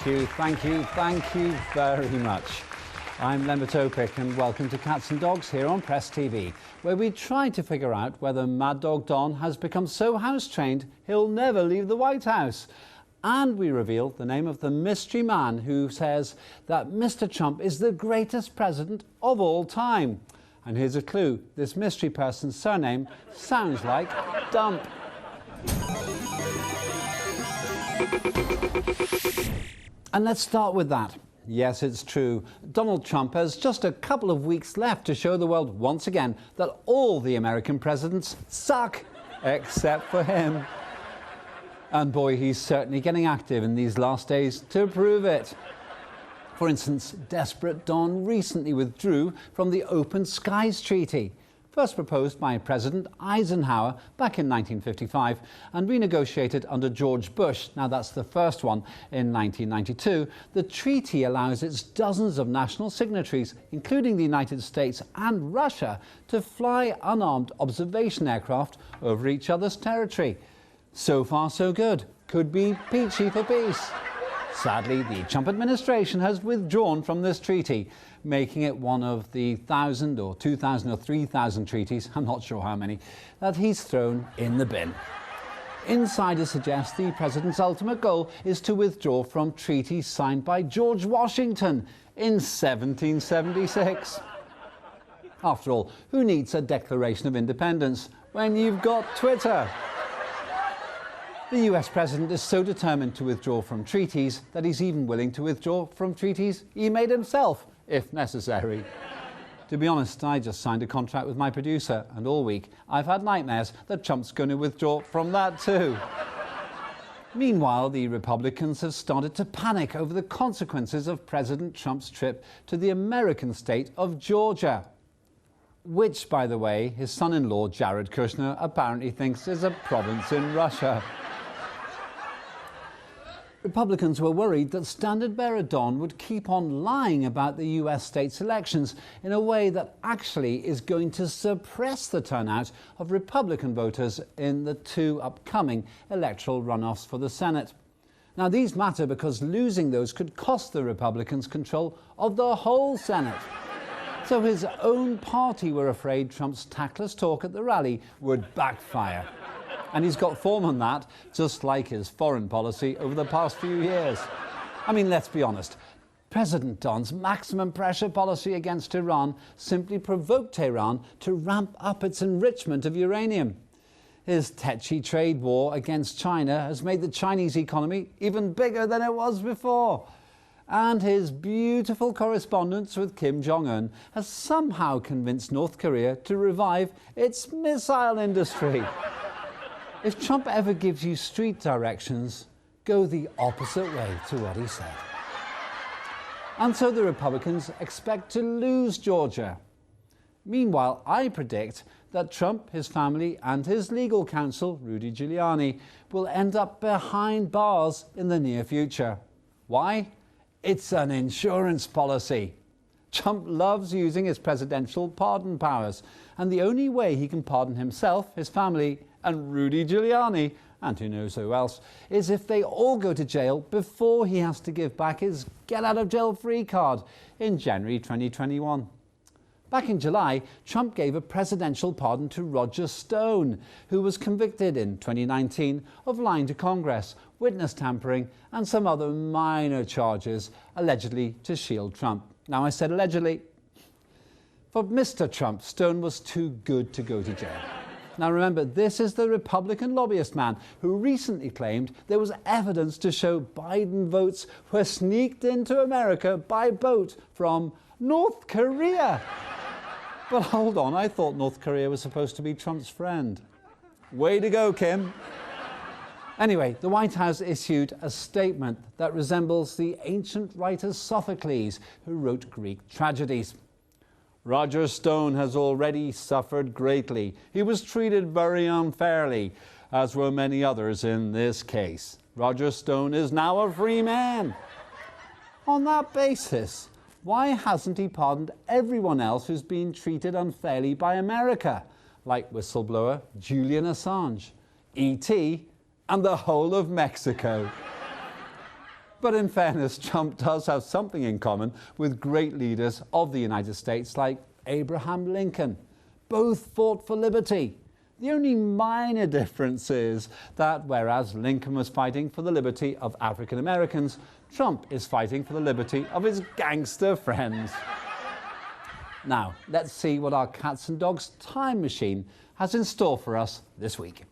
Thank you very much. I'm LembitÖpik and welcome to Cats and Dogs here on Press TV, where we try to figure out whether Mad Dog Don has become so house-trained he'll never leave the White House. And we reveal the name of the mystery man who says that Mr. Trump is the greatest president of all time. And here's a clue, this mystery person's surname sounds like Dump. And let's start with that. Yes, it's true. Donald Trump has just a couple of weeks left to show the world once again that all the American presidents suck, except for him. And boy, he's certainly getting active in these last days to prove it. For instance, desperate Don recently withdrew from the Open Skies Treaty, first proposed by President Eisenhower back in 1955 and renegotiated under George Bush. Now that's the first one in 1992. The treaty allows its dozens of national signatories, including the United States and Russia, to fly unarmed observation aircraft over each other's territory. So far so good. Could be peachy for peace. Sadly, the Trump administration has withdrawn from this treaty, making it one of the 1,000 or 2,000 or 3,000 treaties, I'm not sure how many, that he's thrown in the bin. Insiders suggest the president's ultimate goal is to withdraw from treaties signed by George Washington in 1776. After all, who needs a Declaration of Independence when you've got Twitter? The US president is so determined to withdraw from treaties that he's even willing to withdraw from treaties he made himself, if necessary. To be honest, I just signed a contract with my producer, and all week I've had nightmares that Trump's going to withdraw from that too. Meanwhile, the Republicans have started to panic over the consequences of President Trump's trip to the American state of Georgia, which, by the way, his son-in-law Jared Kushner apparently thinks is a province in Russia. Republicans were worried that Standard-Bearer Don would keep on lying about the US states' elections in a way that actually is going to suppress the turnout of Republican voters in the two upcoming electoral runoffs for the Senate. Now, these matter because losing those could cost the Republicans control of the whole Senate. So his own party were afraid Trump's tactless talk at the rally would backfire. And he's got form on that, just like his foreign policy over the past few years. I mean, let's be honest. President Don's maximum pressure policy against Iran simply provoked Tehran to ramp up its enrichment of uranium. His tetchy trade war against China has made the Chinese economy even bigger than it was before. And his beautiful correspondence with Kim Jong-un has somehow convinced North Korea to revive its missile industry. If Trump ever gives you street directions, go the opposite way to what he said. And so the Republicans expect to lose Georgia. Meanwhile, I predict that Trump, his family and his legal counsel, Rudy Giuliani, will end up behind bars in the near future. Why? It's an insurance policy. Trump loves using his presidential pardon powers, and the only way he can pardon himself, his family, and Rudy Giuliani, and who knows who else, is if they all go to jail before he has to give back his get-out-of-jail-free card in January 2021. Back in July, Trump gave a presidential pardon to Roger Stone, who was convicted in 2019 of lying to Congress, witness tampering, and some other minor charges, allegedly to shield Trump. Now, I said allegedly. For Mr. Trump, Stone was too good to go to jail. Now remember, this is the Republican lobbyist man who recently claimed there was evidence to show Biden votes were sneaked into America by boat from North Korea. But hold on, I thought North Korea was supposed to be Trump's friend. Way to go, Kim. Anyway, the White House issued a statement that resembles the ancient writer Sophocles, who wrote Greek tragedies. Roger Stone has already suffered greatly. He was treated very unfairly, as were many others in this case. Roger Stone is now a free man. On that basis, why hasn't he pardoned everyone else who's been treated unfairly by America, like whistleblower Julian Assange, E.T., and the whole of Mexico? But in fairness, Trump does have something in common with great leaders of the United States like Abraham Lincoln. Both fought for liberty. The only minor difference is that whereas Lincoln was fighting for the liberty of African Americans, Trump is fighting for the liberty of his gangster friends. Now, let's see what our Cats and Dogs time machine has in store for us this week.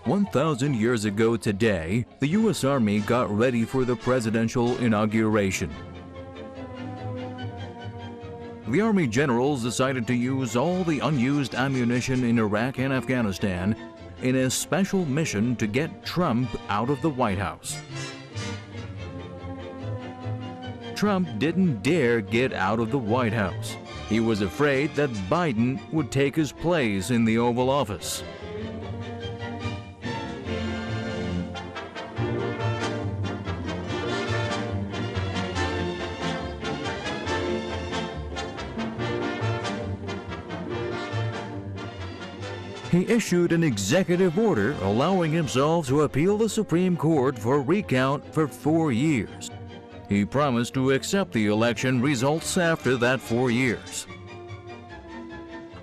"1,000 years ago today, the U.S. Army got ready for the presidential inauguration. The Army generals decided to use all the unused ammunition in Iraq and Afghanistan in a special mission to get Trump out of the White House. Trump didn't dare get out of the White House. He was afraid that Biden would take his place in the Oval Office. He issued an executive order allowing himself to appeal the Supreme Court for recount for 4 years. He promised to accept the election results after that 4 years.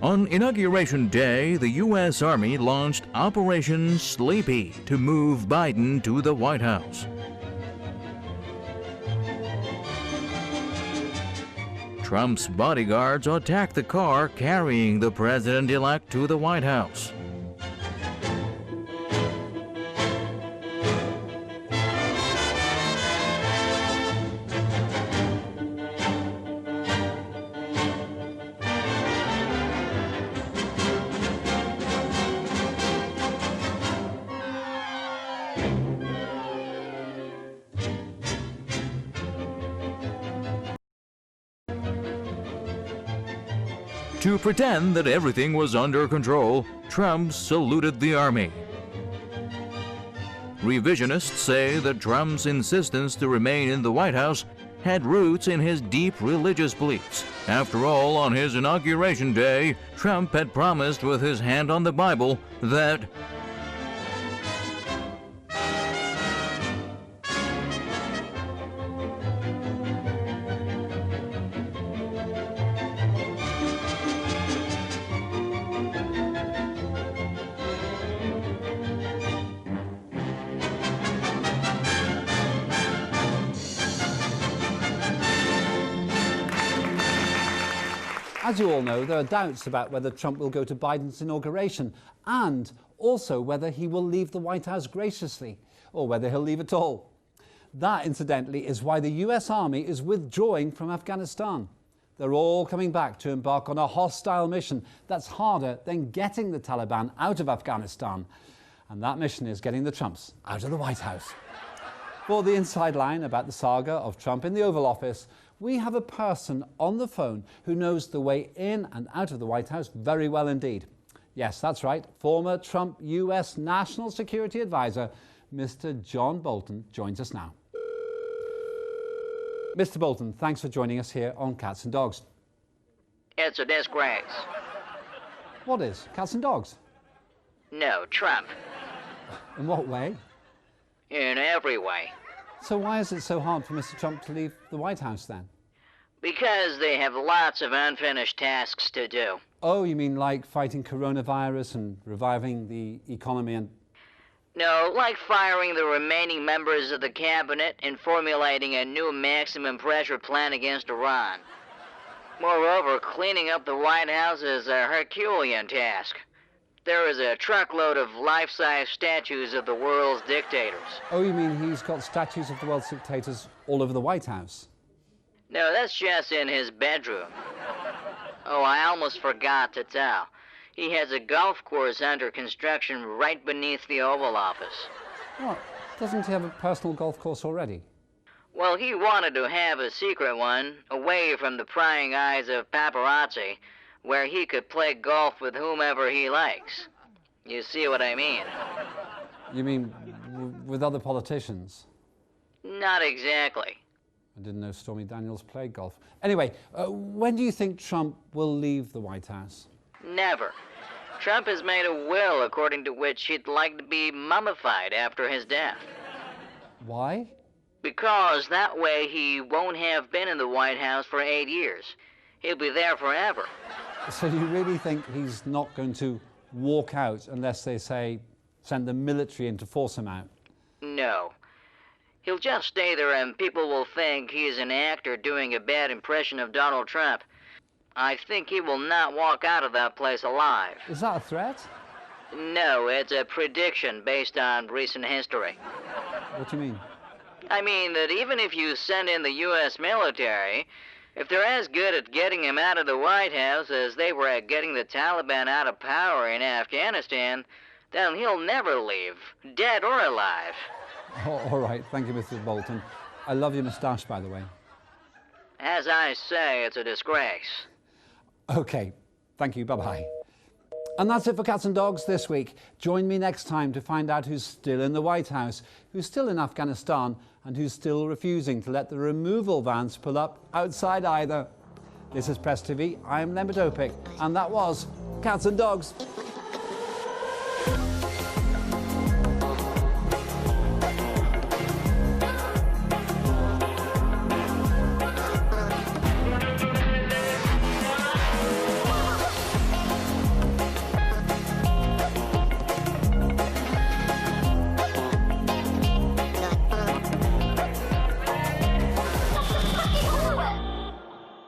On Inauguration Day, the U.S. Army launched Operation Sleepy to move Biden to the White House. Trump's bodyguards attacked the car carrying the president-elect to the White House. To pretend that everything was under control, Trump saluted the army. Revisionists say that Trump's insistence to remain in the White House had roots in his deep religious beliefs. After all, on his inauguration day, Trump had promised with his hand on the Bible that As you all know, there are doubts about whether Trump will go to Biden's inauguration and also whether he will leave the White House graciously or whether he'll leave at all. That, incidentally, is why the US Army is withdrawing from Afghanistan. They're all coming back to embark on a hostile mission that's harder than getting the Taliban out of Afghanistan. And that mission is getting the Trumps out of the White House. For the inside line about the saga of Trump in the Oval Office, we have a person on the phone who knows the way in and out of the White House very well indeed. Yes, that's right, former Trump US National Security Advisor, Mr. John Bolton, joins us now. Mr. Bolton, thanks for joining us here on Cats and Dogs. It's a disgrace. What is Cats and Dogs? No, Trump. In what way? In every way. So why is it so hard for Mr. Trump to leave the White House then? Because they have lots of unfinished tasks to do. Oh, you mean like fighting coronavirus and reviving the economy and... No, like firing the remaining members of the cabinet and formulating a new maximum pressure plan against Iran. Moreover, cleaning up the White House is a Herculean task. There is a truckload of life-size statues of the world's dictators. Oh, you mean he's got statues of the world's dictators all over the White House? No, that's just in his bedroom. Oh, I almost forgot to tell. He has a golf course under construction right beneath the Oval Office. What? Doesn't he have a personal golf course already? Well, he wanted to have a secret one, away from the prying eyes of paparazzi, where he could play golf with whomever he likes. You see what I mean? You mean with other politicians? Not exactly. didn't know Stormy Daniels played golf. Anyway, when do you think Trump will leave the White House? Never. Trump has made a will according to which he'd like to be mummified after his death. Why? Because that way he won't have been in the White House for 8 years. He'll be there forever. So you really think he's not going to walk out unless they say send the military in to force him out? No. He'll just stay there and people will think he's an actor doing a bad impression of Donald Trump. I think he will not walk out of that place alive. Is that a threat? No, it's a prediction based on recent history. What do you mean? I mean that even if you send in the U.S. military, if they're as good at getting him out of the White House as they were at getting the Taliban out of power in Afghanistan, then he'll never leave, dead or alive. Oh, all right, thank you, Mr. Bolton. I love your moustache, by the way. As I say, it's a disgrace. Okay, thank you, bye-bye. And that's it for Cats and Dogs this week. Join me next time to find out who's still in the White House, who's still in Afghanistan, and who's still refusing to let the removal vans pull up outside either. This is Press TV. I'm LembitÖpik, and that was Cats and Dogs.